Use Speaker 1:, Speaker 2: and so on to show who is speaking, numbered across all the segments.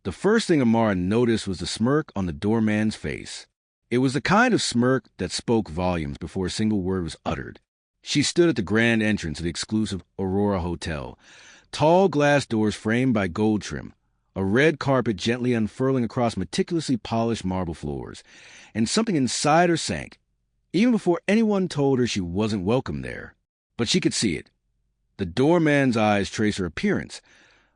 Speaker 1: The first thing Amara noticed was the smirk on the doorman's face. It was the kind of smirk that spoke volumes before a single word was uttered. She stood at the grand entrance of the exclusive Aurora Hotel. Tall glass doors framed by gold trim, a red carpet gently unfurling across meticulously polished marble floors, and something inside her sank, even before anyone told her she wasn't welcome there. But she could see it. The doorman's eyes traced her appearance,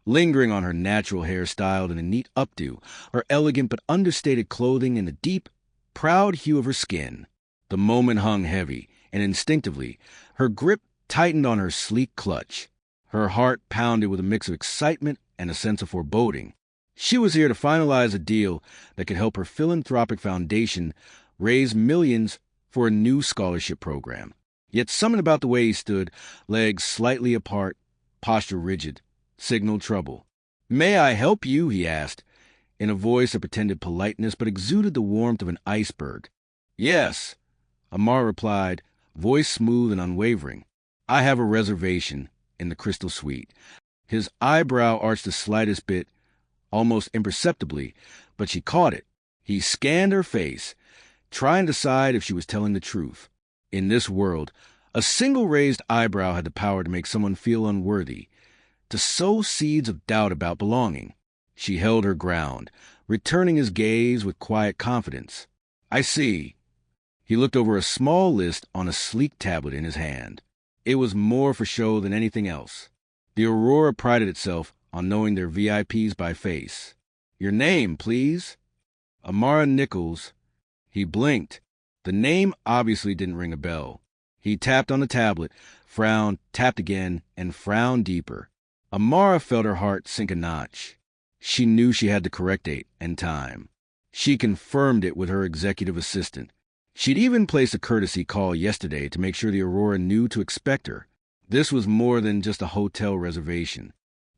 Speaker 1: lingering on her natural hair styled in a neat updo, her elegant but understated clothing, and the deep, proud hue of her skin. The moment hung heavy, and instinctively, her grip tightened on her sleek clutch. Her heart pounded with a mix of excitement and a sense of foreboding. She was here to finalize a deal that could help her philanthropic foundation raise millions for a new scholarship program. Yet something about the way he stood, legs slightly apart, posture rigid, signaled trouble. "May I help you?" he asked, in a voice that pretended politeness but exuded the warmth of an iceberg. "Yes," Amar replied, voice smooth and unwavering. "I have a reservation in the Crystal Suite." His eyebrow arched the slightest bit, almost imperceptibly, but she caught it. He scanned her face, trying to decide if she was telling the truth. In this world, a single raised eyebrow had the power to make someone feel unworthy, to sow seeds of doubt about belonging. She held her ground, returning his gaze with quiet confidence. "I see." He looked over a small list on a sleek tablet in his hand. It was more for show than anything else. The Aurora prided itself on knowing their VIPs by face. "Your name, please." "Amara Nichols." He blinked. The name obviously didn't ring a bell. He tapped on the tablet, frowned, tapped again, and frowned deeper. Amara felt her heart sink a notch. She knew she had the correct date and time. She confirmed it with her executive assistant. She'd even placed a courtesy call yesterday to make sure the Aurora knew to expect her. This was more than just a hotel reservation.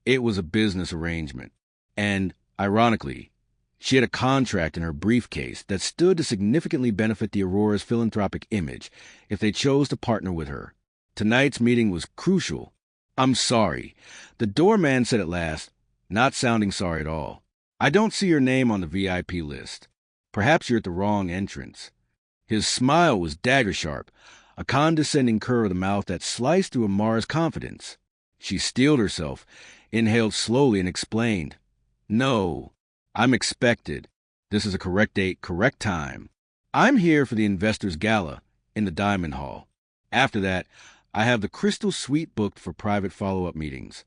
Speaker 1: It was a business arrangement. And, ironically, she had a contract in her briefcase that stood to significantly benefit the Aurora's philanthropic image if they chose to partner with her. Tonight's meeting was crucial. "I'm sorry," the doorman said at last, not sounding sorry at all. "I don't see your name on the VIP list. Perhaps you're at the wrong entrance." His smile was dagger-sharp, a condescending curve of the mouth that sliced through Amara's confidence. She steeled herself, inhaled slowly, and explained, "No, I'm expected. This is a correct date, correct time. I'm here for the Investors' Gala in the Diamond Hall. After that, I have the Crystal Suite booked for private follow-up meetings."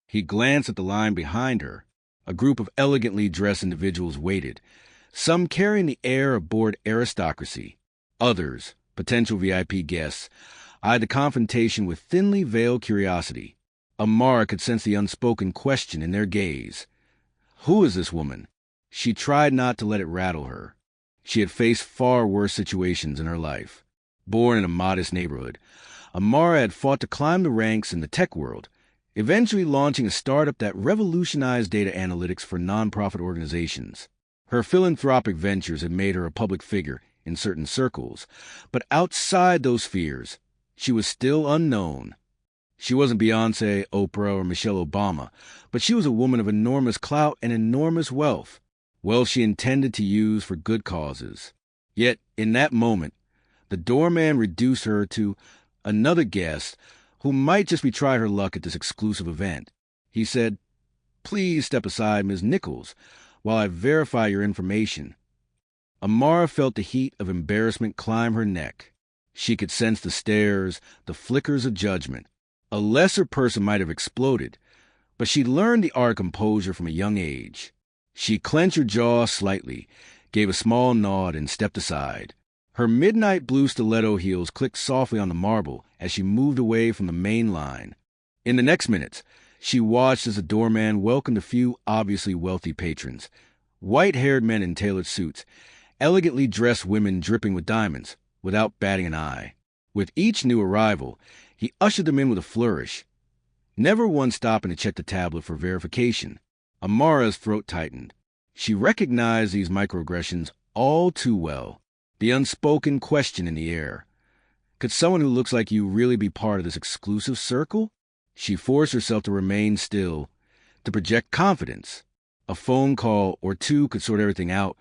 Speaker 1: He glanced at the line behind her. A group of elegantly dressed individuals waited, some carrying the air of bored aristocracy. Others, potential VIP guests, eyed the confrontation with thinly veiled curiosity. Amara could sense the unspoken question in their gaze. Who is this woman? She tried not to let it rattle her. She had faced far worse situations in her life. Born in a modest neighborhood, Amara had fought to climb the ranks in the tech world, eventually launching a startup that revolutionized data analytics for nonprofit organizations. Her philanthropic ventures had made her a public figure in certain circles, but outside those spheres, she was still unknown. She wasn't Beyoncé, Oprah, or Michelle Obama, but she was a woman of enormous clout and enormous wealth she intended to use for good causes. Yet, in that moment, the doorman reduced her to another guest who might just be trying her luck at this exclusive event. He said, "Please step aside, Ms. Nichols, while I verify your information." Amara felt the heat of embarrassment climb her neck. She could sense the stares, the flickers of judgment. A lesser person might have exploded, but she learned the art of composure from a young age. She clenched her jaw slightly, gave a small nod, and stepped aside. Her midnight blue stiletto heels clicked softly on the marble as she moved away from the main line. In the next minutes, she watched as the doorman welcomed a few obviously wealthy patrons, white-haired men in tailored suits, elegantly dressed women dripping with diamonds, without batting an eye. With each new arrival, he ushered them in with a flourish, never once stopping to check the tablet for verification. Amara's throat tightened. She recognized these microaggressions all too well. The unspoken question in the air. Could someone who looks like you really be part of this exclusive circle? She forced herself to remain still, to project confidence. A phone call or two could sort everything out,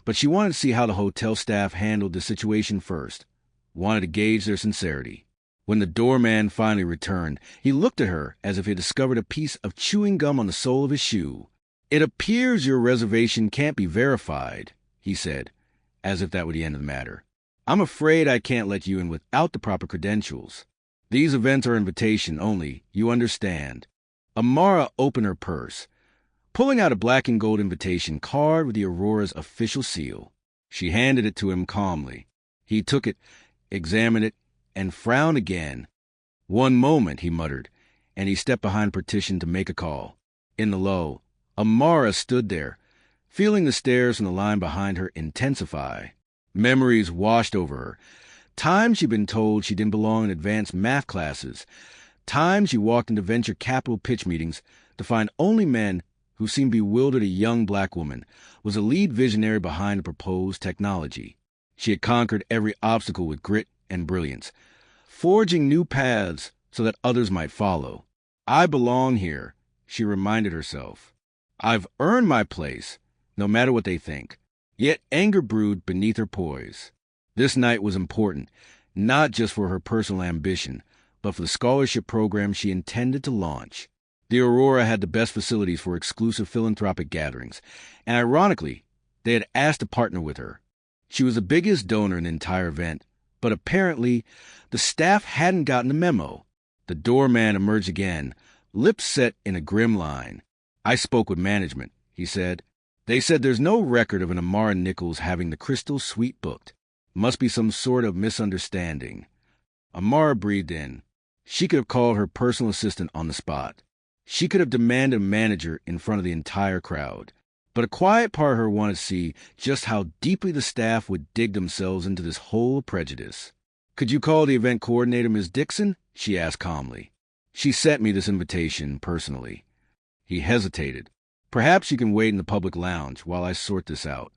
Speaker 1: but she wanted to see how the hotel staff handled the situation first, wanted to gauge their sincerity. When the doorman finally returned, he looked at her as if he had discovered a piece of chewing gum on the sole of his shoe. "It appears your reservation can't be verified," he said, as if that were the end of the matter. "I'm afraid I can't let you in without the proper credentials. These events are invitation only, you understand." Amara opened her purse, pulling out a black and gold invitation carved with the Aurora's official seal. She handed it to him calmly. He took it, examined it, and frowned again. "One moment," he muttered, and he stepped behind a partition to make a call. In the low, Amara stood there, feeling the stares from the line behind her intensify. Memories washed over her. Times she'd been told she didn't belong in advanced math classes. Times she walked into venture capital pitch meetings to find only men who seemed bewildered a young black woman was a lead visionary behind the proposed technology. She had conquered every obstacle with grit and brilliance, forging new paths so that others might follow. "I belong here," she reminded herself. "I've earned my place, no matter what they think." Yet anger brewed beneath her poise. This night was important, not just for her personal ambition, but for the scholarship program she intended to launch. The Aurora had the best facilities for exclusive philanthropic gatherings, and ironically, they had asked to partner with her. She was the biggest donor in the entire event, but apparently, the staff hadn't gotten the memo. The doorman emerged again, lips set in a grim line. "I spoke with management," he said. "They said there's no record of an Amara Nichols having the Crystal Suite booked. Must be some sort of misunderstanding." Amara breathed in. She could have called her personal assistant on the spot. She could have demanded a manager in front of the entire crowd. But a quiet part of her wanted to see just how deeply the staff would dig themselves into this hole of prejudice. "Could you call the event coordinator, Ms. Dixon?" she asked calmly. "She sent me this invitation personally." He hesitated. "Perhaps you can wait in the public lounge while I sort this out."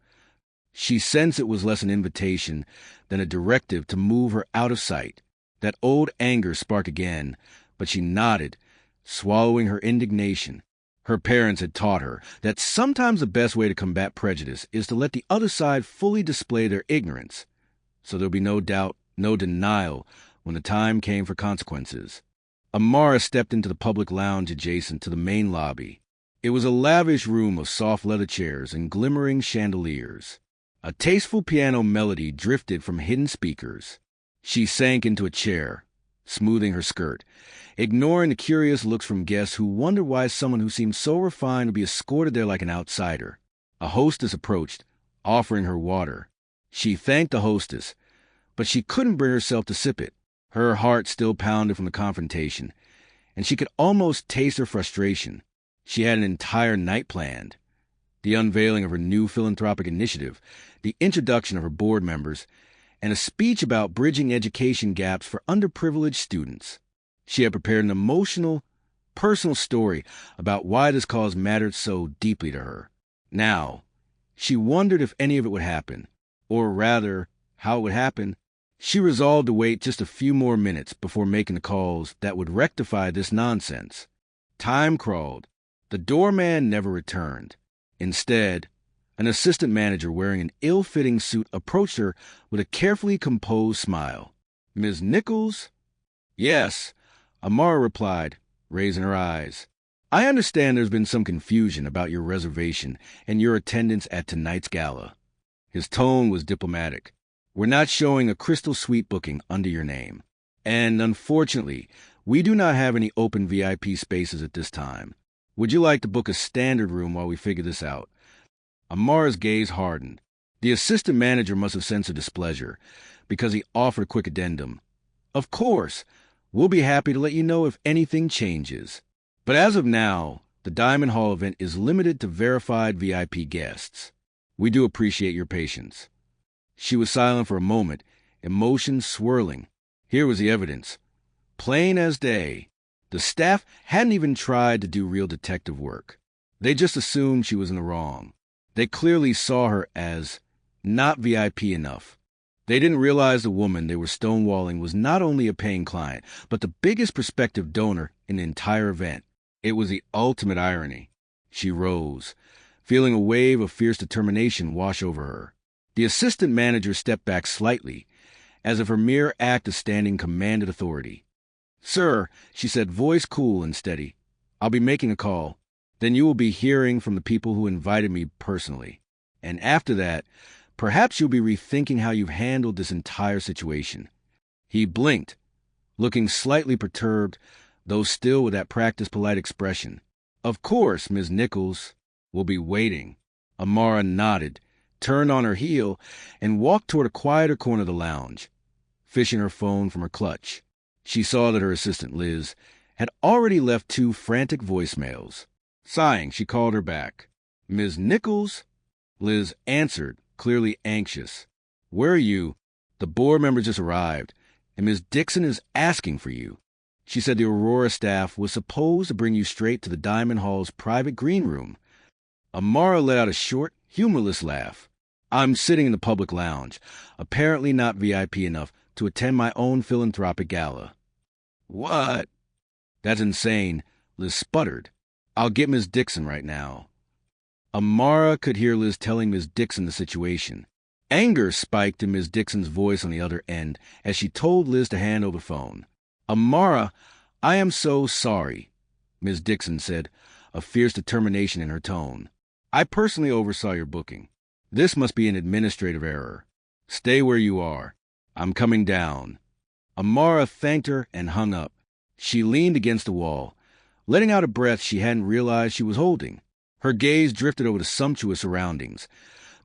Speaker 1: She sensed it was less an invitation than a directive to move her out of sight. That old anger sparked again, but she nodded, swallowing her indignation. Her parents had taught her that sometimes the best way to combat prejudice is to let the other side fully display their ignorance, so there'll be no doubt, no denial, when the time came for consequences. Amara stepped into the public lounge adjacent to the main lobby. It was a lavish room of soft leather chairs and glimmering chandeliers. A tasteful piano melody drifted from hidden speakers. She sank into a chair, smoothing her skirt, ignoring the curious looks from guests who wondered why someone who seemed so refined would be escorted there like an outsider. A hostess approached, offering her water. She thanked the hostess, but she couldn't bring herself to sip it. Her heart still pounded from the confrontation, and she could almost taste her frustration. She had an entire night planned. The unveiling of her new philanthropic initiative, the introduction of her board members, and a speech about bridging education gaps for underprivileged students. She had prepared an emotional, personal story about why this cause mattered so deeply to her. Now, she wondered if any of it would happen, or rather, how it would happen. She resolved to wait just a few more minutes before making the calls that would rectify this nonsense. Time crawled. The doorman never returned. Instead, an assistant manager wearing an ill-fitting suit approached her with a carefully composed smile. "Ms. Nichols?" "Yes," Amara replied, raising her eyes. "I understand there's been some confusion about your reservation and your attendance at tonight's gala." His tone was diplomatic. "We're not showing a Crystal Suite booking under your name. And unfortunately, we do not have any open VIP spaces at this time. Would you like to book a standard room while we figure this out?" Amara's gaze hardened. The assistant manager must have sensed her displeasure, because he offered a quick addendum. "Of course, we'll be happy to let you know if anything changes. But as of now, the Diamond Hall event is limited to verified VIP guests. We do appreciate your patience." She was silent for a moment, emotions swirling. Here was the evidence. Plain as day. The staff hadn't even tried to do real detective work. They just assumed she was in the wrong. They clearly saw her as not VIP enough. They didn't realize the woman they were stonewalling was not only a paying client, but the biggest prospective donor in the entire event. It was the ultimate irony. She rose, feeling a wave of fierce determination wash over her. The assistant manager stepped back slightly, as if her mere act of standing commanded authority. "Sir," she said, voice cool and steady, "I'll be making a call. Then you will be hearing from the people who invited me personally. And after that, perhaps you'll be rethinking how you've handled this entire situation." He blinked, looking slightly perturbed, though still with that practiced polite expression. "Of course, Ms. Nichols will be waiting." Amara nodded, turned on her heel, and walked toward a quieter corner of the lounge, fishing her phone from her clutch. She saw that her assistant, Liz, had already left 2 frantic voicemails. Sighing, she called her back. "Ms. Nichols?" Liz answered, clearly anxious. "Where are you? The board member just arrived, and Ms. Dixon is asking for you. She said the Aurora staff was supposed to bring you straight to the Diamond Hall's private green room." Amara let out a short, humorless laugh. "I'm sitting in the public lounge, apparently not VIP enough to attend my own philanthropic gala." "What?" "That's insane," Liz sputtered. "I'll get Ms. Dixon right now." Amara could hear Liz telling Ms. Dixon the situation. Anger spiked in Ms. Dixon's voice on the other end as she told Liz to hand over the phone. "Amara, I am so sorry," Ms. Dixon said, a fierce determination in her tone. "I personally oversaw your booking. This must be an administrative error. Stay where you are. I'm coming down." Amara thanked her and hung up. She leaned against the wall, letting out a breath she hadn't realized she was holding. Her gaze drifted over the sumptuous surroundings.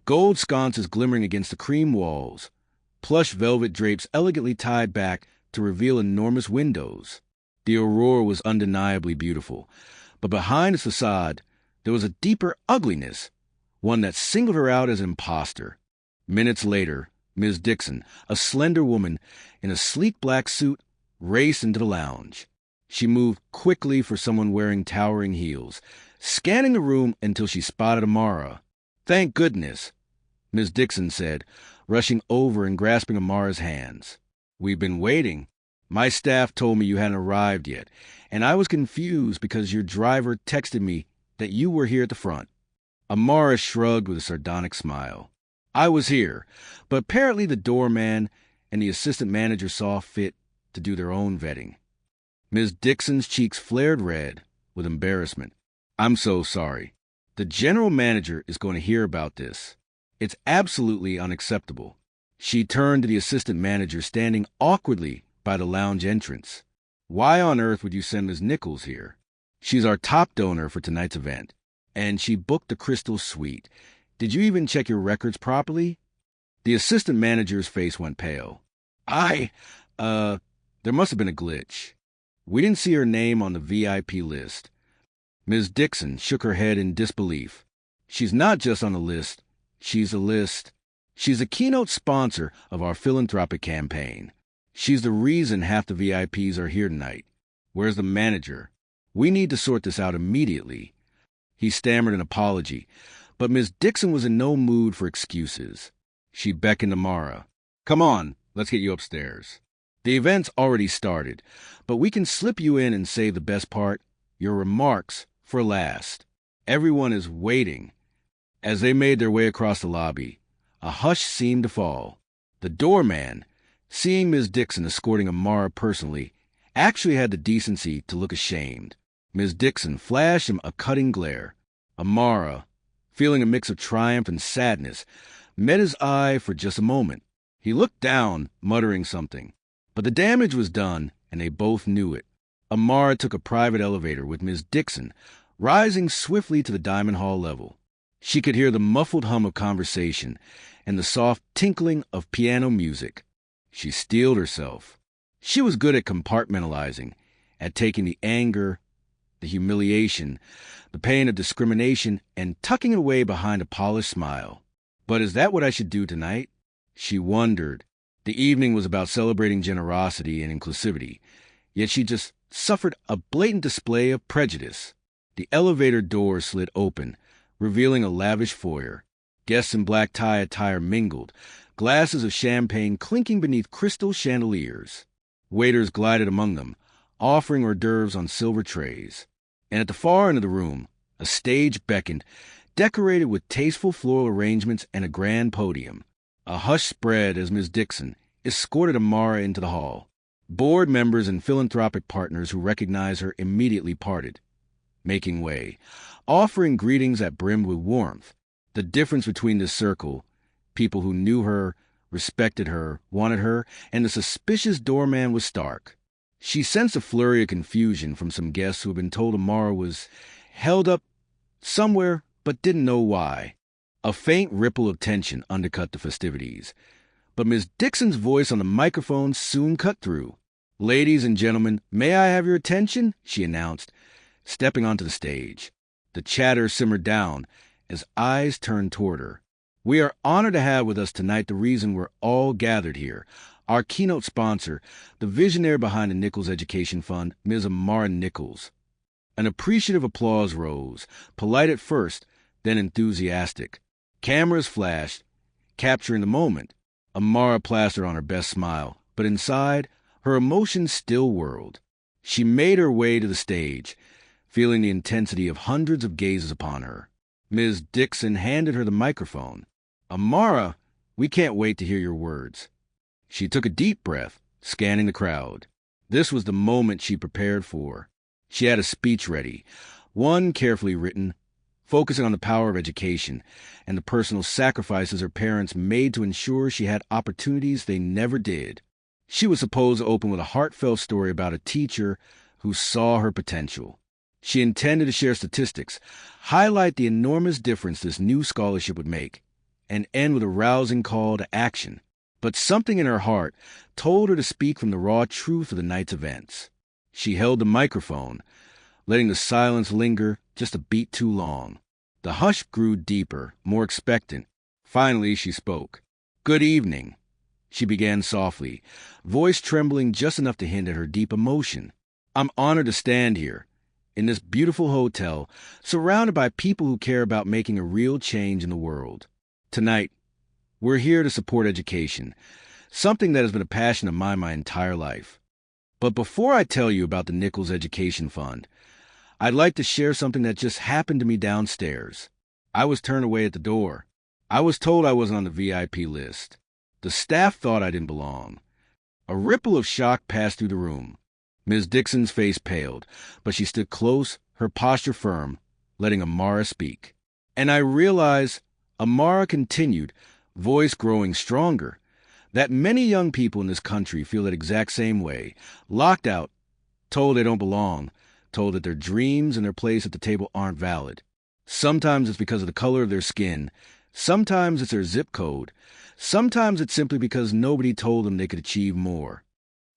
Speaker 1: Gold sconces glimmering against the cream walls, plush velvet drapes elegantly tied back to reveal enormous windows. The Aurora was undeniably beautiful, but behind its facade, there was a deeper ugliness, one that singled her out as an imposter. Minutes later, Ms. Dixon, a slender woman in a sleek black suit, raced into the lounge. She moved quickly for someone wearing towering heels, scanning the room until she spotted Amara. "Thank goodness," Ms. Dixon said, rushing over and grasping Amara's hands. "We've been waiting. My staff told me you hadn't arrived yet, and I was confused because your driver texted me that you were here at the front." Amara shrugged with a sardonic smile. "I was here, but apparently the doorman and the assistant manager saw fit to do their own vetting." Ms. Dixon's cheeks flared red with embarrassment. "I'm so sorry. The general manager is going to hear about this. It's absolutely unacceptable." She turned to the assistant manager standing awkwardly by the lounge entrance. "Why on earth would you send Ms. Nichols here? She's our top donor for tonight's event, and she booked the Crystal Suite. Did you even check your records properly?" The assistant manager's face went pale. There must have been a glitch. We didn't see her name on the VIP list." Ms. Dixon shook her head in disbelief. "She's not just on the list. She's a list. She's a keynote sponsor of our philanthropic campaign. She's the reason half the VIPs are here tonight. Where's the manager? We need to sort this out immediately." He stammered an apology, but Ms. Dixon was in no mood for excuses. She beckoned to Mara. "Come on, let's get you upstairs. The event's already started, but we can slip you in and save the best part, your remarks, for last. Everyone is waiting." As they made their way across the lobby, a hush seemed to fall. The doorman, seeing Ms. Dixon escorting Amara personally, actually had the decency to look ashamed. Ms. Dixon flashed him a cutting glare. Amara, feeling a mix of triumph and sadness, met his eye for just a moment. He looked down, muttering something. But the damage was done, and they both knew it. Amara took a private elevator with Ms. Dixon, rising swiftly to the Diamond Hall level. She could hear the muffled hum of conversation and the soft tinkling of piano music. She steeled herself. She was good at compartmentalizing, at taking the anger, the humiliation, the pain of discrimination, and tucking it away behind a polished smile. But is that what I should do tonight? She wondered. The evening was about celebrating generosity and inclusivity, yet she just suffered a blatant display of prejudice. The elevator door slid open, revealing a lavish foyer. Guests in black tie attire mingled, glasses of champagne clinking beneath crystal chandeliers. Waiters glided among them, offering hors d'oeuvres on silver trays. And at the far end of the room, a stage beckoned, decorated with tasteful floral arrangements and a grand podium. A hush spread as Ms. Dixon escorted Amara into the hall. Board members and philanthropic partners who recognized her immediately parted, making way, offering greetings that brimmed with warmth. The difference between this circle, people who knew her, respected her, wanted her, and the suspicious doorman was stark. She sensed a flurry of confusion from some guests who had been told Amara was held up somewhere but didn't know why. A faint ripple of tension undercut the festivities. But Miss Dixon's voice on the microphone soon cut through. "Ladies and gentlemen, may I have your attention?" she announced, stepping onto the stage. The chatter simmered down as eyes turned toward her. "We are honored to have with us tonight the reason we're all gathered here. Our keynote sponsor, the visionary behind the Nichols Education Fund, Ms. Amara Nichols." An appreciative applause rose, polite at first, then enthusiastic. Cameras flashed, capturing the moment. Amara plastered on her best smile, but inside, her emotions still whirled. She made her way to the stage, feeling the intensity of hundreds of gazes upon her. Ms. Dixon handed her the microphone. "Amara, we can't wait to hear your words." She took a deep breath, scanning the crowd. This was the moment she prepared for. She had a speech ready, one carefully written, focusing on the power of education and the personal sacrifices her parents made to ensure she had opportunities they never did. She was supposed to open with a heartfelt story about a teacher who saw her potential. She intended to share statistics, highlight the enormous difference this new scholarship would make, and end with a rousing call to action. But something in her heart told her to speak from the raw truth of the night's events. She held the microphone, letting the silence linger just a beat too long. The hush grew deeper, more expectant. Finally, she spoke. "Good evening," she began softly, voice trembling just enough to hint at her deep emotion. "I'm honored to stand here, in this beautiful hotel, surrounded by people who care about making a real change in the world. Tonight, we're here to support education, something that has been a passion of mine my entire life. But before I tell you about the Nichols Education Fund, I'd like to share something that just happened to me downstairs. I was turned away at the door. I was told I wasn't on the VIP list. The staff thought I didn't belong." A ripple of shock passed through the room. Ms. Dixon's face paled, but she stood close, her posture firm, letting Amara speak. "And I realize," Amara continued, voice growing stronger, "that many young people in this country feel that exact same way, locked out, told they don't belong, told that their dreams and their place at the table aren't valid. Sometimes it's because of the color of their skin. Sometimes it's their zip code. Sometimes it's simply because nobody told them they could achieve more.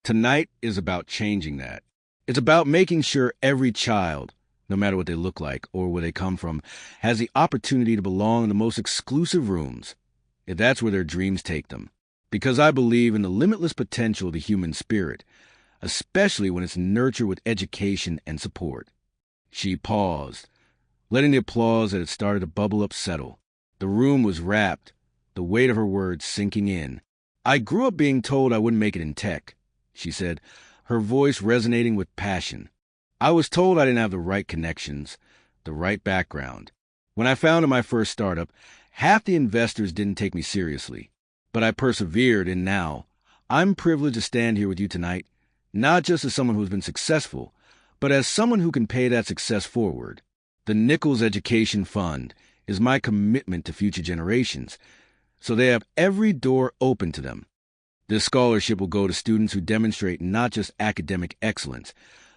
Speaker 1: Tonight is about changing that. It's about making sure every child, no matter what they look like or where they come from, has the opportunity to belong in the most exclusive rooms, if that's where their dreams take them. Because I believe in the limitless potential of the human spirit, especially when it's nurtured with education and support." She paused, letting the applause that had started to bubble up settle. The room was rapt, the weight of her words sinking in. "I grew up being told I wouldn't make it in tech," she said, her voice resonating with passion. "I was told I didn't have the right connections, the right background. When I founded my first startup, half the investors didn't take me seriously. But I persevered, and now I'm privileged to stand here with you tonight, not just as someone who's been successful, but as someone who can pay that success forward. The Nichols Education Fund is my commitment to future generations, so they have every door open to them. This scholarship will go to students who demonstrate not just academic excellence,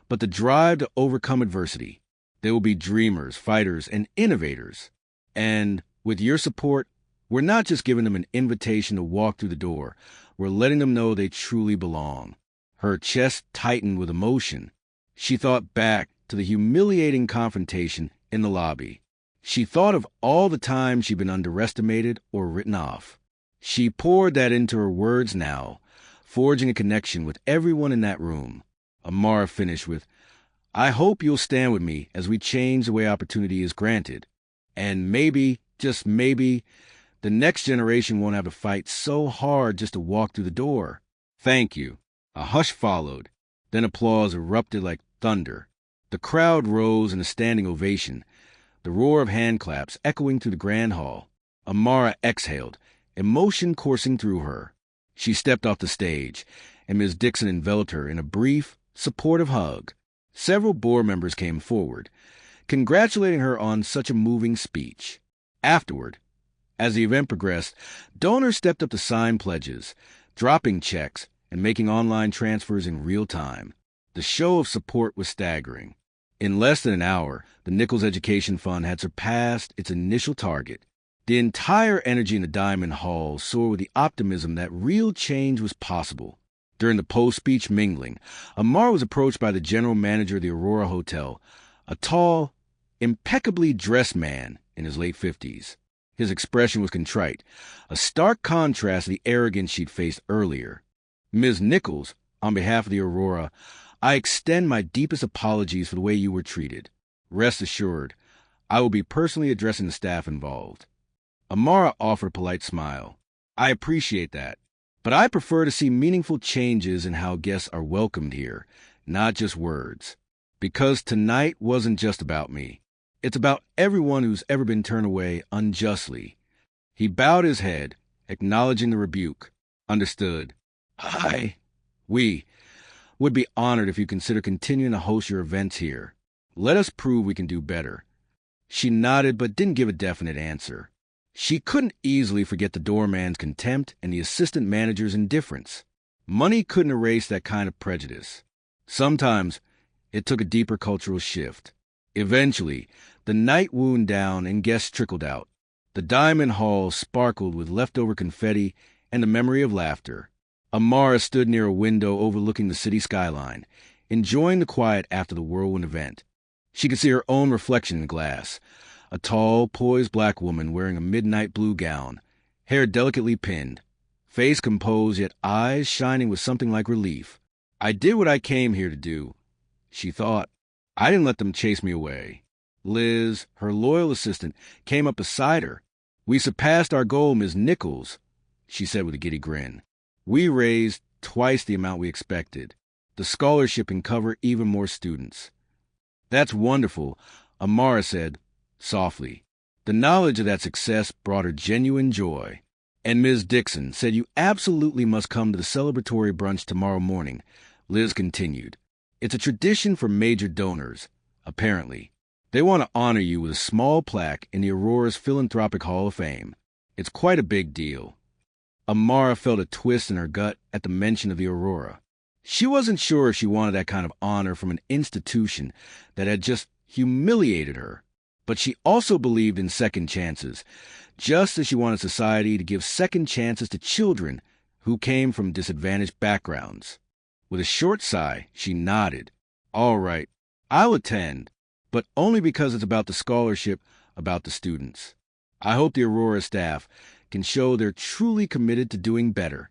Speaker 1: but the drive to overcome adversity. They will be dreamers, fighters, and innovators. And with your support, we're not just giving them an invitation to walk through the door, we're letting them know they truly belong." Her chest tightened with emotion. She thought back to the humiliating confrontation in the lobby. She thought of all the times she'd been underestimated or written off. She poured that into her words now, forging a connection with everyone in that room. Amara finished with, "I hope you'll stand with me as we change the way opportunity is granted. And maybe, just maybe, the next generation won't have to fight so hard just to walk through the door. Thank you." A hush followed, then applause erupted like thunder. The crowd rose in a standing ovation, the roar of hand claps echoing through the grand hall. Amara exhaled, emotion coursing through her. She stepped off the stage, and Ms. Dixon enveloped her in a brief, supportive hug. Several board members came forward, congratulating her on such a moving speech. Afterward, as the event progressed, donors stepped up to sign pledges, dropping checks, and making online transfers in real time. The show of support was staggering. In less than an hour, the Nichols Education Fund had surpassed its initial target. The entire energy in the Diamond Hall soared with the optimism that real change was possible. During the post-speech mingling, Amar was approached by the general manager of the Aurora Hotel, a tall, impeccably dressed man in his late 50s. His expression was contrite, a stark contrast to the arrogance she'd faced earlier. Ms. Nichols, on behalf of the Aurora, I extend my deepest apologies for the way you were treated. Rest assured, I will be personally addressing the staff involved. Amara offered a polite smile. I appreciate that, but I prefer to see meaningful changes in how guests are welcomed here, not just words. Because tonight wasn't just about me. It's about everyone who's ever been turned away unjustly. He bowed his head, acknowledging the rebuke. Understood. We would be honored if you consider continuing to host your events here. Let us prove we can do better. She nodded but didn't give a definite answer. She couldn't easily forget the doorman's contempt and the assistant manager's indifference. Money couldn't erase that kind of prejudice. Sometimes it took a deeper cultural shift. Eventually, the night wound down and guests trickled out. The Diamond Hall sparkled with leftover confetti and the memory of laughter. Amara stood near a window overlooking the city skyline, enjoying the quiet after the whirlwind event. She could see her own reflection in the glass, a tall, poised black woman wearing a midnight blue gown, hair delicately pinned, face composed yet eyes shining with something like relief. I did what I came here to do, she thought. I didn't let them chase me away. Liz, her loyal assistant, came up beside her. We surpassed our goal, Ms. Nichols, she said with a giddy grin. We raised twice the amount we expected. The scholarship can cover even more students. That's wonderful, Amara said, softly. The knowledge of that success brought her genuine joy. And Ms. Dixon said you absolutely must come to the celebratory brunch tomorrow morning, Liz continued. It's a tradition for major donors, apparently. They want to honor you with a small plaque in the Aurora's Philanthropic Hall of Fame. It's quite a big deal. Amara felt a twist in her gut at the mention of the Aurora. She wasn't sure if she wanted that kind of honor from an institution that had just humiliated her. But she also believed in second chances, just as she wanted society to give second chances to children who came from disadvantaged backgrounds. With a short sigh, she nodded. All right, I'll attend, but only because it's about the scholarship, about the students. I hope the Aurora staff can show they're truly committed to doing better.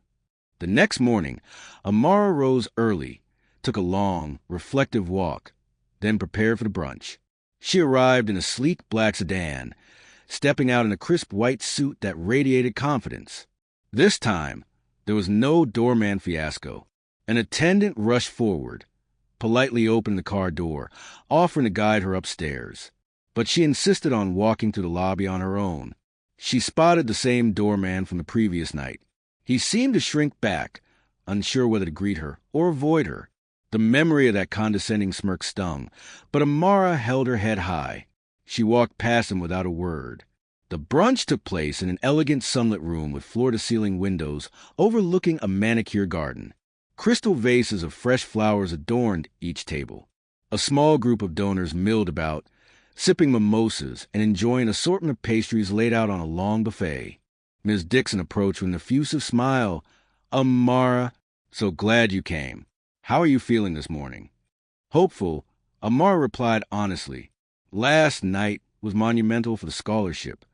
Speaker 1: The next morning, Amara rose early, took a long, reflective walk, then prepared for the brunch. She arrived in a sleek black sedan, stepping out in a crisp white suit that radiated confidence. This time, there was no doorman fiasco. An attendant rushed forward, politely opened the car door, offering to guide her upstairs. But she insisted on walking through the lobby on her own. She spotted the same doorman from the previous night. He seemed to shrink back, unsure whether to greet her or avoid her. The memory of that condescending smirk stung, but Amara held her head high. She walked past him without a word. The brunch took place in an elegant sunlit room with floor-to-ceiling windows overlooking a manicured garden. Crystal vases of fresh flowers adorned each table. A small group of donors milled about, sipping mimosas and enjoying an assortment of pastries laid out on a long buffet. Ms. Dixon approached with an effusive smile. Amara, so glad you came. How are you feeling this morning? Hopeful, Amara replied honestly. Last night was monumental for the scholarship.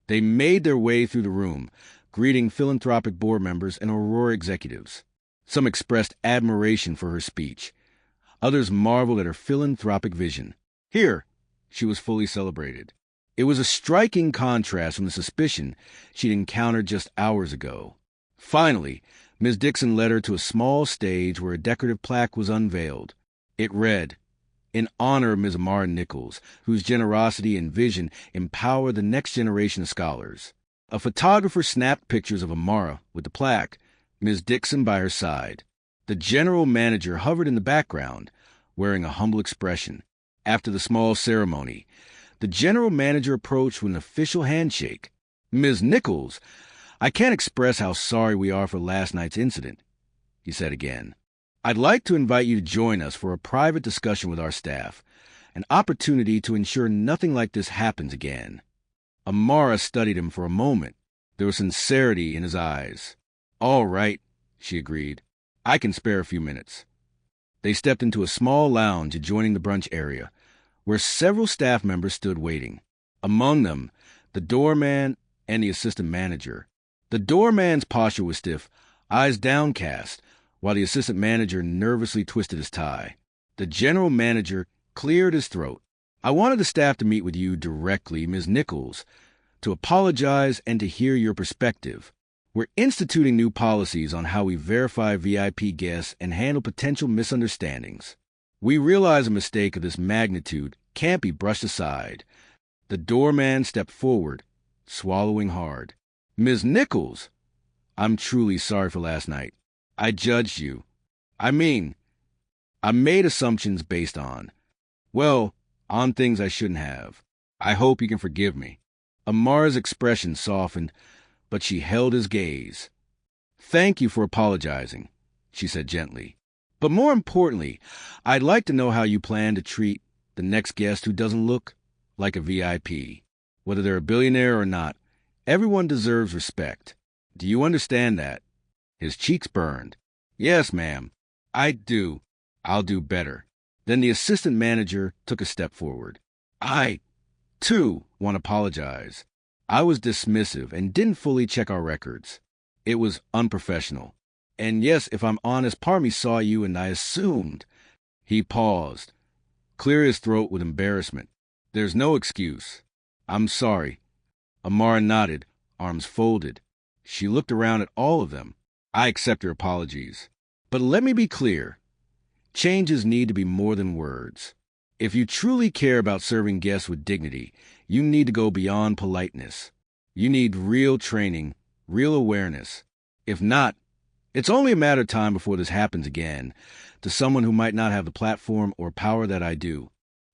Speaker 1: They made their way through the room, greeting philanthropic board members and Aurora executives. Some expressed admiration for her speech. Others marveled at her philanthropic vision. Here, she was fully celebrated. It was a striking contrast from the suspicion she'd encountered just hours ago. Finally, Ms. Dixon led her to a small stage where a decorative plaque was unveiled. It read, in honor of Ms. Amara Nichols, whose generosity and vision empower the next generation of scholars. A photographer snapped pictures of Amara with the plaque, Ms. Dixon by her side. The general manager hovered in the background, wearing a humble expression. After the small ceremony, the general manager approached with an official handshake. "Ms. Nichols, I can't express how sorry we are for last night's incident," he said again. "I'd like to invite you to join us for a private discussion with our staff, an opportunity to ensure nothing like this happens again." Amara studied him for a moment. There was sincerity in his eyes. "All right," she agreed. "I can spare a few minutes." They stepped into a small lounge adjoining the brunch area, where several staff members stood waiting. Among them, the doorman and the assistant manager. The doorman's posture was stiff, eyes downcast, while the assistant manager nervously twisted his tie. The general manager cleared his throat. "I wanted the staff to meet with you directly, Ms. Nichols, to apologize and to hear your perspective. We're instituting new policies on how we verify VIP guests and handle potential misunderstandings. We realize a mistake of this magnitude can't be brushed aside." The doorman stepped forward, swallowing hard. "Ms. Nichols, I'm truly sorry for last night. I judged you. I made assumptions based on things I shouldn't have. I hope you can forgive me." Amara's expression softened, but she held his gaze. "Thank you for apologizing," she said gently. "But more importantly, I'd like to know how you plan to treat the next guest who doesn't look like a VIP. Whether they're a billionaire or not, everyone deserves respect. Do you understand that?" His cheeks burned. "Yes, ma'am. I do. I'll do better." Then the assistant manager took a step forward. "I, too, want to apologize. I was dismissive and didn't fully check our records. It was unprofessional. And yes, if I'm honest, part of me saw you and I assumed." He paused, cleared his throat with embarrassment. "There's no excuse. I'm sorry." Amara nodded, arms folded. She looked around at all of them. "I accept your apologies. But let me be clear. Changes need to be more than words. If you truly care about serving guests with dignity, you need to go beyond politeness. You need real training, real awareness. If not, it's only a matter of time before this happens again to someone who might not have the platform or power that I do."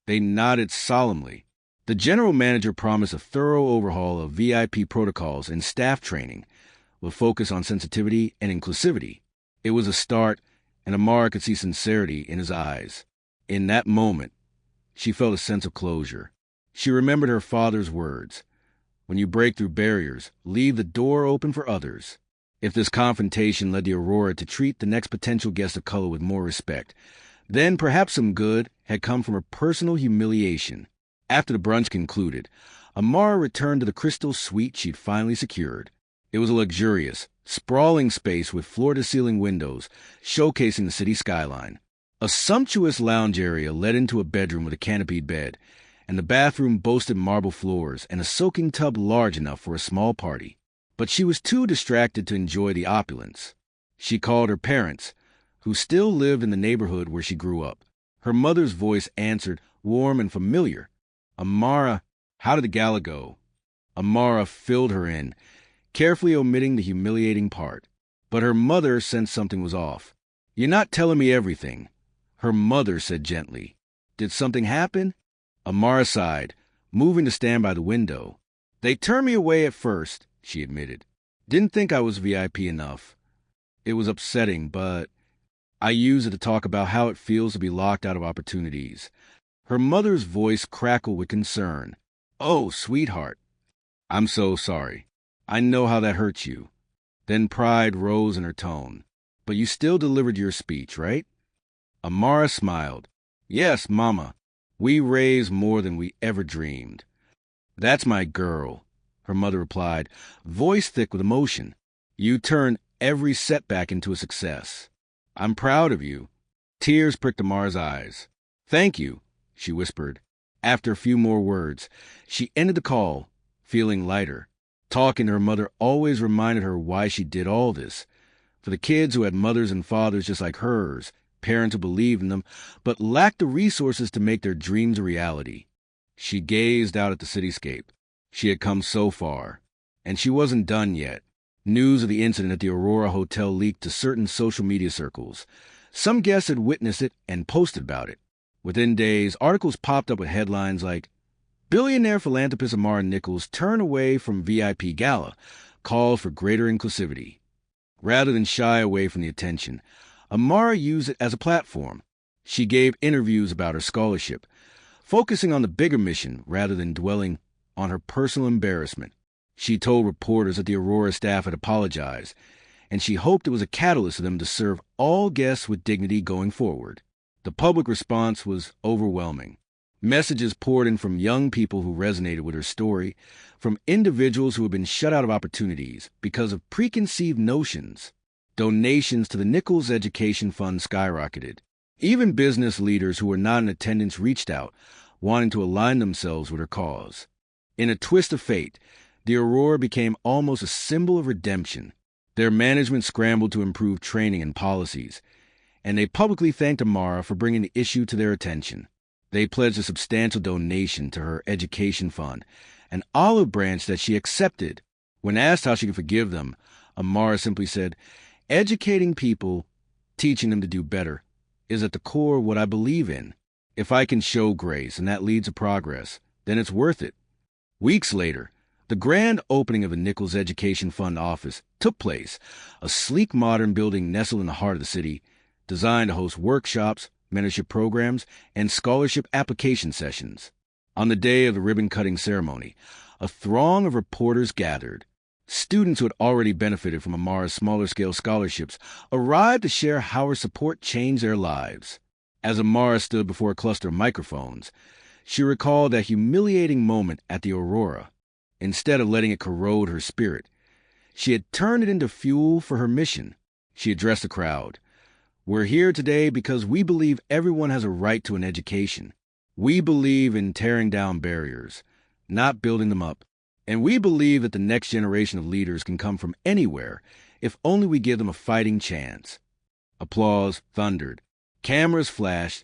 Speaker 1: They nodded solemnly. The general manager promised a thorough overhaul of VIP protocols and staff training, with focus on sensitivity and inclusivity. It was a start, and Amara could see sincerity in his eyes. In that moment, she felt a sense of closure. She remembered her father's words: "When you break through barriers, leave the door open for others." If this confrontation led the Aurora to treat the next potential guest of color with more respect, then perhaps some good had come from her personal humiliation. After the brunch concluded, Amara returned to the crystal suite she'd finally secured. It was a luxurious, sprawling space with floor-to-ceiling windows showcasing the city skyline. A sumptuous lounge area led into a bedroom with a canopied bed, and the bathroom boasted marble floors and a soaking tub large enough for a small party. But she was too distracted to enjoy the opulence. She called her parents, who still lived in the neighborhood where she grew up. Her mother's voice answered, warm and familiar. "Amara, how did the gala go?" Amara filled her in, carefully omitting the humiliating part. But her mother sensed something was off. "You're not telling me everything," her mother said gently. "Did something happen?" Amara sighed, moving to stand by the window. "They turned me away at first," she admitted. "Didn't think I was VIP enough. It was upsetting, but I used it to talk about how it feels to be locked out of opportunities." Her mother's voice crackled with concern. "Oh, sweetheart, I'm so sorry. I know how that hurts you." Then pride rose in her tone. "But you still delivered your speech, right?" Amara smiled. "Yes, Mama. We raised more than we ever dreamed." "That's my girl," her mother replied, voice thick with emotion. "You turned every setback into a success. I'm proud of you." Tears pricked Amara's eyes. "Thank you," she whispered. After a few more words, she ended the call, feeling lighter. Talking to her mother always reminded her why she did all this. For the kids who had mothers and fathers just like hers, parents who believed in them, but lacked the resources to make their dreams a reality. She gazed out at the cityscape. She had come so far, and she wasn't done yet. News of the incident at the Aurora Hotel leaked to certain social media circles. Some guests had witnessed it and posted about it. Within days, articles popped up with headlines like, "Billionaire philanthropist Amara Nichols turned away from VIP gala, called for greater inclusivity." Rather than shy away from the attention, Amara used it as a platform. She gave interviews about her scholarship, focusing on the bigger mission rather than dwelling on her personal embarrassment. She told reporters that the Aurora staff had apologized, and she hoped it was a catalyst for them to serve all guests with dignity going forward. The public response was overwhelming. Messages poured in from young people who resonated with her story, from individuals who had been shut out of opportunities because of preconceived notions. Donations to the Nichols Education Fund skyrocketed. Even business leaders who were not in attendance reached out, wanting to align themselves with her cause. In a twist of fate, the Aurora became almost a symbol of redemption. Their management scrambled to improve training and policies, and they publicly thanked Amara for bringing the issue to their attention. They pledged a substantial donation to her education fund, an olive branch that she accepted. When asked how she could forgive them, Amara simply said, "Educating people, teaching them to do better, is at the core of what I believe in. If I can show grace and that leads to progress, then it's worth it." Weeks later, the grand opening of the Nichols Education Fund office took place, a sleek modern building nestled in the heart of the city, designed to host workshops, mentorship programs, and scholarship application sessions. On the day of the ribbon-cutting ceremony, a throng of reporters gathered. Students who had already benefited from Amara's smaller-scale scholarships arrived to share how her support changed their lives. As Amara stood before a cluster of microphones, she recalled that humiliating moment at the Aurora. Instead of letting it corrode her spirit, she had turned it into fuel for her mission. She addressed the crowd. "We're here today because we believe everyone has a right to an education. We believe in tearing down barriers, not building them up. And we believe that the next generation of leaders can come from anywhere if only we give them a fighting chance." Applause thundered. Cameras flashed,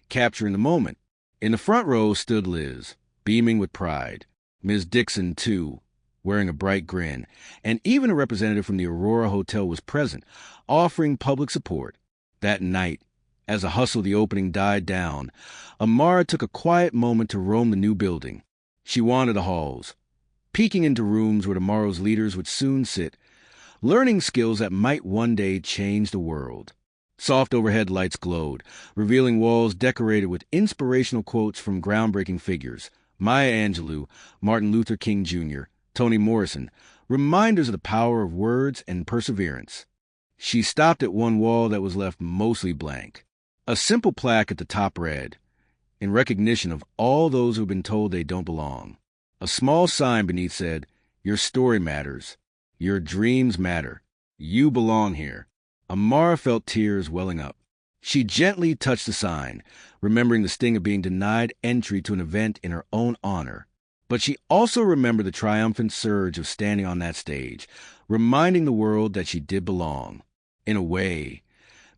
Speaker 1: capturing the moment. In the front row stood Liz, beaming with pride. Ms. Dixon, too, wearing a bright grin, and even a representative from the Aurora Hotel was present, offering public support. That night, as the hustle of the opening died down, Amara took a quiet moment to roam the new building. She wandered the halls, peeking into rooms where tomorrow's leaders would soon sit, learning skills that might one day change the world. Soft overhead lights glowed, revealing walls decorated with inspirational quotes from groundbreaking figures: Maya Angelou, Martin Luther King Jr., Toni Morrison, reminders of the power of words and perseverance. She stopped at one wall that was left mostly blank. A simple plaque at the top read, "In recognition of all those who have been told they don't belong." A small sign beneath said, "Your story matters. Your dreams matter. You belong here." Amara felt tears welling up. She gently touched the sign, remembering the sting of being denied entry to an event in her own honor. But she also remembered the triumphant surge of standing on that stage, reminding the world that she did belong. In a way,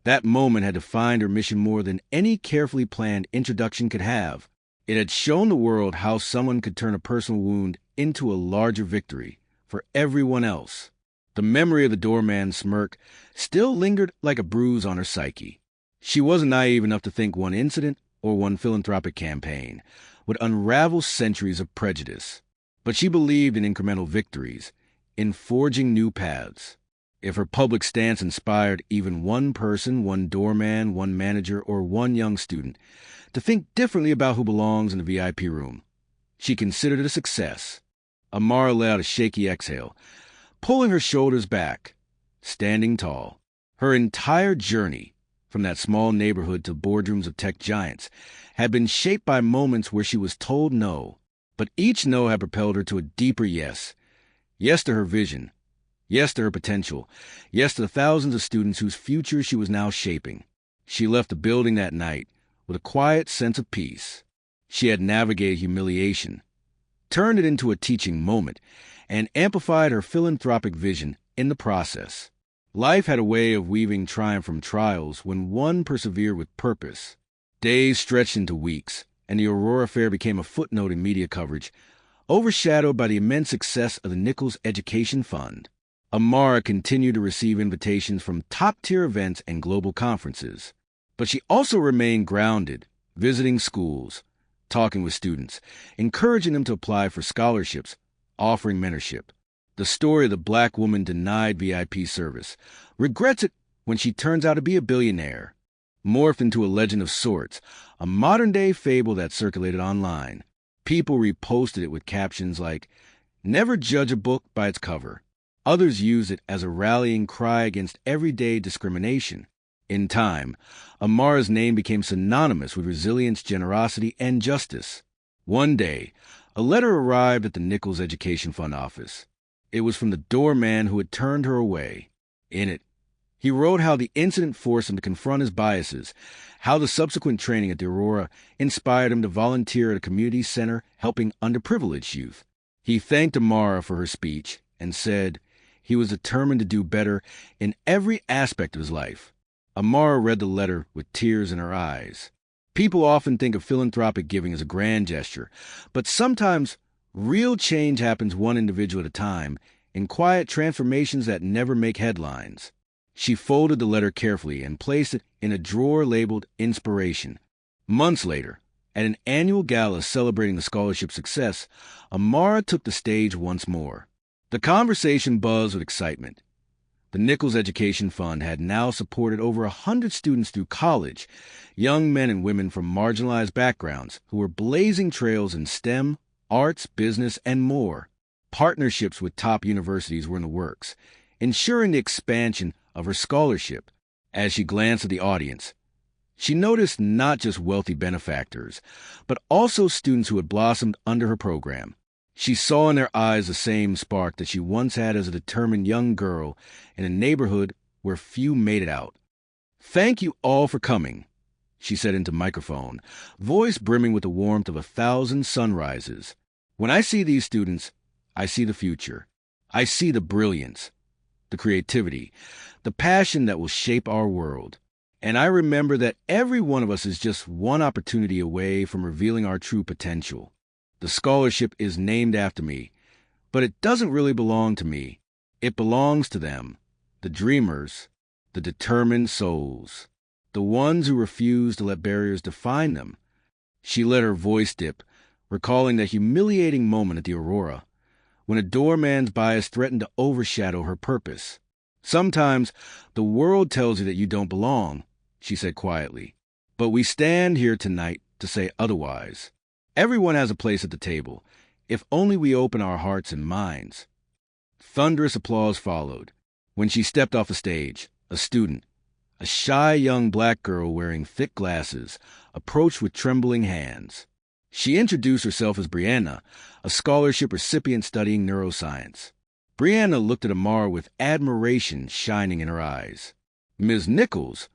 Speaker 1: that moment had defined her mission more than any carefully planned introduction could have. It had shown the world how someone could turn a personal wound into a larger victory for everyone else. The memory of the doorman's smirk still lingered like a bruise on her psyche. She wasn't naive enough to think one incident or one philanthropic campaign would unravel centuries of prejudice. But she believed in incremental victories, in forging new paths. If her public stance inspired even one person, one doorman, one manager, or one young student to think differently about who belongs in the VIP room, she considered it a success. Amara let out a shaky exhale, pulling her shoulders back, standing tall. Her entire journey, from that small neighborhood to boardrooms of tech giants, had been shaped by moments where she was told no, but each no had propelled her to a deeper yes. Yes to her vision. Yes to her potential. Yes to the thousands of students whose futures she was now shaping. She left the building that night with a quiet sense of peace. She had navigated humiliation, turned it into a teaching moment, and amplified her philanthropic vision in the process. Life had a way of weaving triumph from trials when one persevered with purpose. Days stretched into weeks, and the Aurora Fair became a footnote in media coverage, overshadowed by the immense success of the Nichols Education Fund. Amara continued to receive invitations from top-tier events and global conferences. But she also remained grounded, visiting schools, talking with students, encouraging them to apply for scholarships, offering mentorship. The story of the black woman denied VIP service, regrets it when she turns out to be a billionaire, morphed into a legend of sorts, a modern-day fable that circulated online. People reposted it with captions like, "Never judge a book by its cover." Others used it as a rallying cry against everyday discrimination. In time, Amara's name became synonymous with resilience, generosity, and justice. One day, a letter arrived at the Nichols Education Fund office. It was from the doorman who had turned her away. In it, he wrote how the incident forced him to confront his biases, how the subsequent training at the Aurora inspired him to volunteer at a community center helping underprivileged youth. He thanked Amara for her speech and said he was determined to do better in every aspect of his life. Amara read the letter with tears in her eyes. People often think of philanthropic giving as a grand gesture, but sometimes real change happens one individual at a time, in quiet transformations that never make headlines. She folded the letter carefully and placed it in a drawer labeled Inspiration. Months later, at an annual gala celebrating the scholarship's success, Amara took the stage once more. The conversation buzzed with excitement. The Nichols Education Fund had now supported over 100 students through college, young men and women from marginalized backgrounds who were blazing trails in STEM, arts, business, and more. Partnerships with top universities were in the works, ensuring the expansion of her scholarship. As she glanced at the audience, she noticed not just wealthy benefactors, but also students who had blossomed under her program. She saw in their eyes the same spark that she once had as a determined young girl in a neighborhood where few made it out. "Thank you all for coming," she said into microphone, voice brimming with the warmth of 1,000 sunrises. "When I see these students, I see the future. I see the brilliance, the creativity, the passion that will shape our world. And I remember that every one of us is just one opportunity away from revealing our true potential. The scholarship is named after me, but it doesn't really belong to me. It belongs to them, the dreamers, the determined souls, the ones who refuse to let barriers define them." She let her voice dip, recalling that humiliating moment at the Aurora, when a doorman's bias threatened to overshadow her purpose. "Sometimes the world tells you that you don't belong," she said quietly, "but we stand here tonight to say otherwise. Everyone has a place at the table, if only we open our hearts and minds." Thunderous applause followed. When she stepped off the stage, a student, a shy young black girl wearing thick glasses, approached with trembling hands. She introduced herself as Brianna, a scholarship recipient studying neuroscience. Brianna looked at Amara with admiration shining in her eyes. "Ms. Nichols,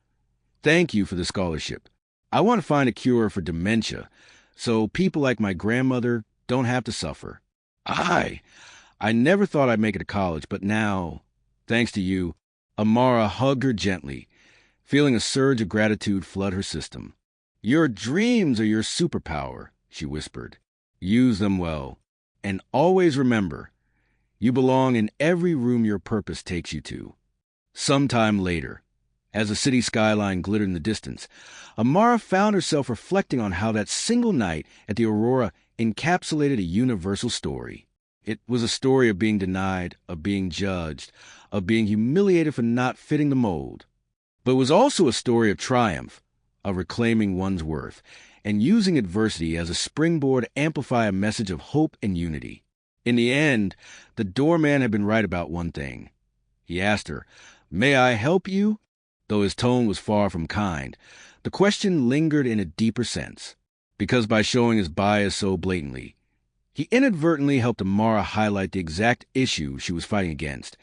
Speaker 1: thank you for the scholarship. I want to find a cure for dementia, so people like my grandmother don't have to suffer. I never thought I'd make it to college, but now, thanks to you." Amara hugged her gently, feeling a surge of gratitude flood her system. "Your dreams are your superpower," she whispered. "Use them well. And always remember, you belong in every room your purpose takes you to." Sometime later, as the city skyline glittered in the distance, Amara found herself reflecting on how that single night at the Aurora encapsulated a universal story. It was a story of being denied, of being judged, of being humiliated for not fitting the mold. But it was also a story of triumph, of reclaiming one's worth, and using adversity as a springboard to amplify a message of hope and unity. In the end, the doorman had been right about one thing. He asked her, "May I help you?" Though his tone was far from kind, the question lingered in a deeper sense, because by showing his bias so blatantly, he inadvertently helped Amara highlight the exact issue she was fighting against,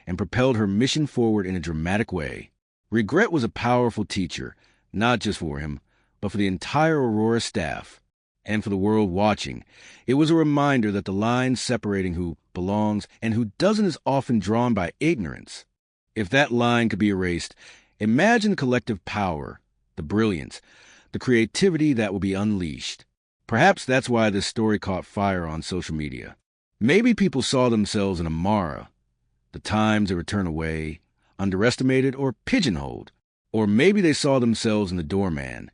Speaker 1: and propelled her mission forward in a dramatic way. Regret was a powerful teacher, not just for him, but for the entire Aurora staff. And for the world watching, it was a reminder that the line separating who belongs and who doesn't is often drawn by ignorance. If that line could be erased, imagine the collective power, the brilliance, the creativity that would be unleashed. Perhaps that's why this story caught fire on social media. Maybe people saw themselves in Amara, the times they were turned away, underestimated, or pigeonholed. Or maybe they saw themselves in the doorman,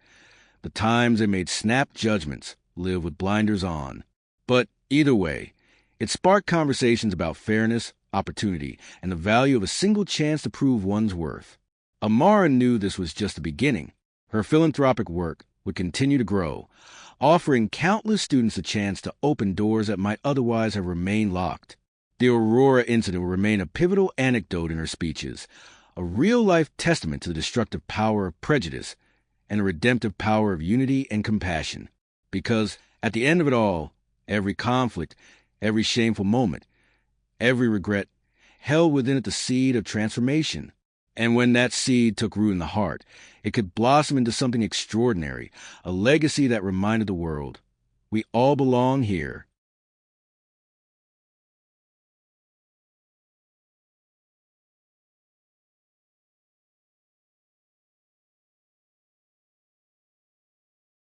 Speaker 1: the times they made snap judgments, live with blinders on. But either way, it sparked conversations about fairness, opportunity, and the value of a single chance to prove one's worth. Amara knew this was just the beginning. Her philanthropic work would continue to grow, offering countless students a chance to open doors that might otherwise have remained locked. The Aurora incident will remain a pivotal anecdote in her speeches, a real-life testament to the destructive power of prejudice and the redemptive power of unity and compassion. Because at the end of it all, every conflict, every shameful moment, every regret held within it the seed of transformation. And when that seed took root in the heart, it could blossom into something extraordinary, a legacy that reminded the world, we all belong here,